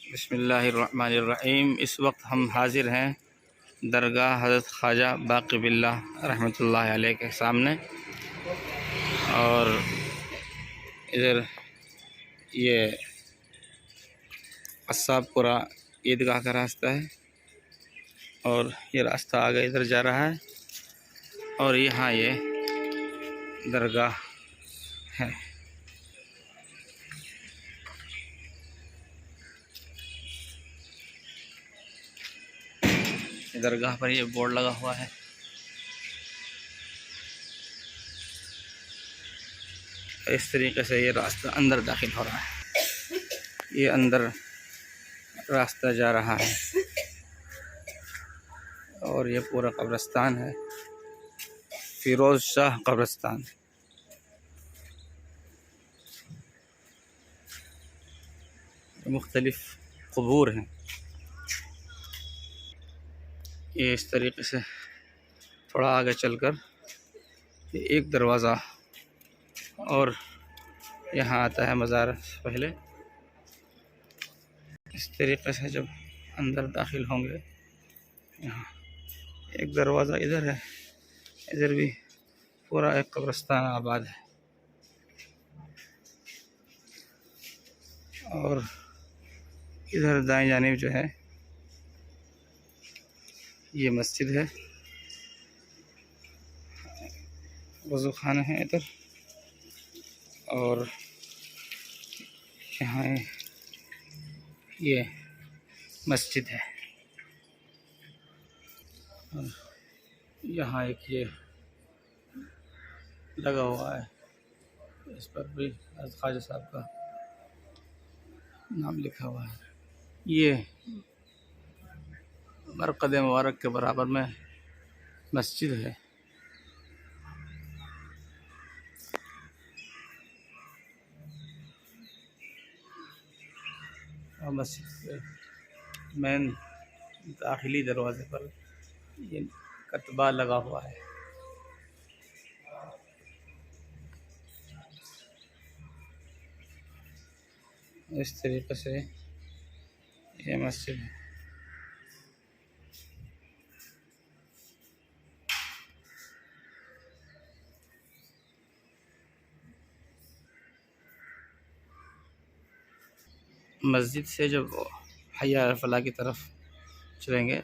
बिस्मिल्लाहिर्रहमानिर्रहीम। इस वक्त हम हाज़िर हैं दरगाह हज़रत ख्वाजा बाक़ी बिल्लाह रहमतुल्लाहि अलैह के सामने, और इधर ये अस्साबपुरा ईदगाह का रास्ता है और ये रास्ता आगे इधर जा रहा है और यहाँ ये दरगाह है। दरगाह पर ये बोर्ड लगा हुआ है। इस तरीके से ये रास्ता अंदर दाखिल हो रहा है। ये अंदर रास्ता जा रहा है और ये पूरा कब्रिस्तान है, फ़िरोज़ शाह कब्रिस्तान। मुख्तलिफ़ क़बूर हैं। ये इस तरीके से थोड़ा आगे चलकर ये एक दरवाज़ा और यहाँ आता है मज़ार से पहले। इस तरीके से जब अंदर दाखिल होंगे, यहाँ एक दरवाज़ा इधर है, इधर भी पूरा एक कब्रिस्तान आबाद है। और इधर दाएं जानिब जो है ये मस्जिद है, वज़ू खाना है इधर, और यहाँ ये मस्जिद है। और यहाँ एक ये लगा हुआ है, इस पर भी हज़रत ख्वाजा साहब का नाम लिखा हुआ है। ये मरकद मुबारक के बराबर में मस्जिद है। और मस्जिद के मेन दाखिली दरवाज़े पर ये कतबा लगा हुआ है। इस तरीके से ये मस्जिद है। मस्जिद से जब हय्या अल फलाह की तरफ चलेंगे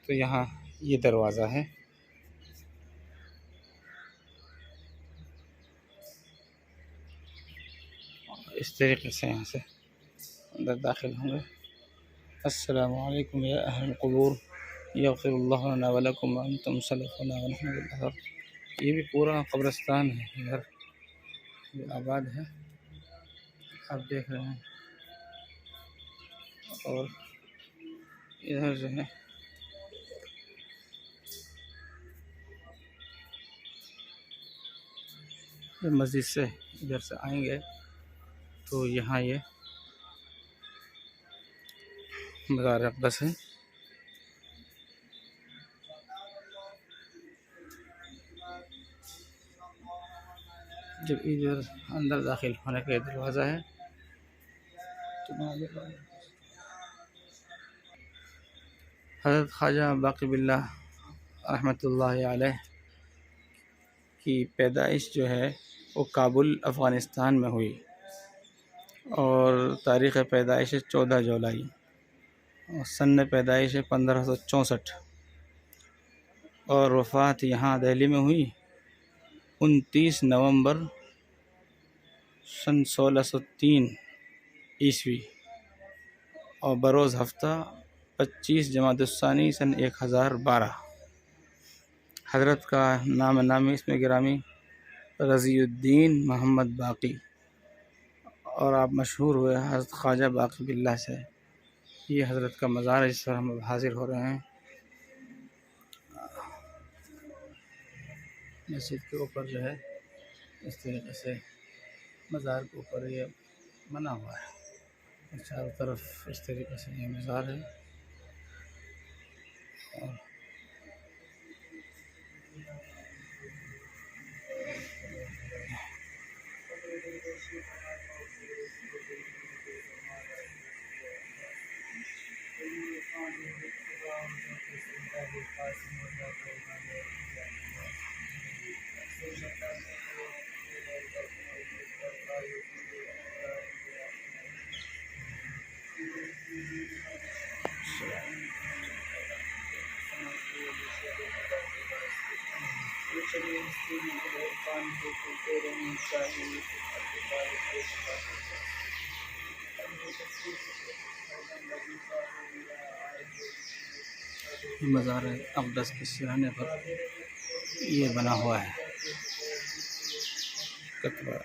तो यहाँ ये दरवाज़ा है। इस तरीके से यहाँ से अंदर दाखिल होंगे। अस्सलामु अलैकुम या अहल क़ुबूर यग़फ़िरुल्लाहु लना व लकुम व अंतुम सलफ़ुना व नहनु बिल अथर। ये भी पूरा कब्रिस्तान है, इधर ये आबाद है, आप देख रहे हैं। और इधर जो है ये मस्जिद से इधर से आएंगे तो यहाँ ये मज़ार अक़दस है। जब इधर अंदर दाखिल होने का दरवाज़ा है तो हज़रत ख्वाजा बाक़ी बिल्लाह रहमतुल्लाहि अलैह की पैदाइश जो है वो काबुल अफ़ग़ानिस्तान में हुई और तारीख़ पैदाइश 14 जुलाई और सन पैदाइश 1564 और वफ़ात यहाँ दिल्ली में हुई 29 नवंबर सन 1603 ईस्वी और बरोज़ हफ्ता 25 जमादुस्सानी सन 1012। हज़रत का नाम नामी इसमें गिरामी रज़ीउद्दीन मोहम्मद बाक़ी, और आप मशहूर हुए हज़रत ख्वाजा बाक़ी बिल्लाह से। ये हज़रत का मज़ार है जिस पर हम हाज़िर हो रहे हैं। मस्जिद के ऊपर जो है इस तरीके से मज़ार के ऊपर ये बना हुआ है, चारों तरफ इस तरीके से ये मज़ार है। और मज़ार अक़दस के सिरहाने पर ये बना हुआ है कतबा।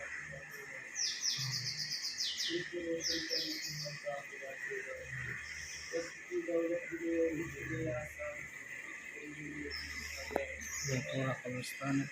ये पूरा कब्रिस्तान है।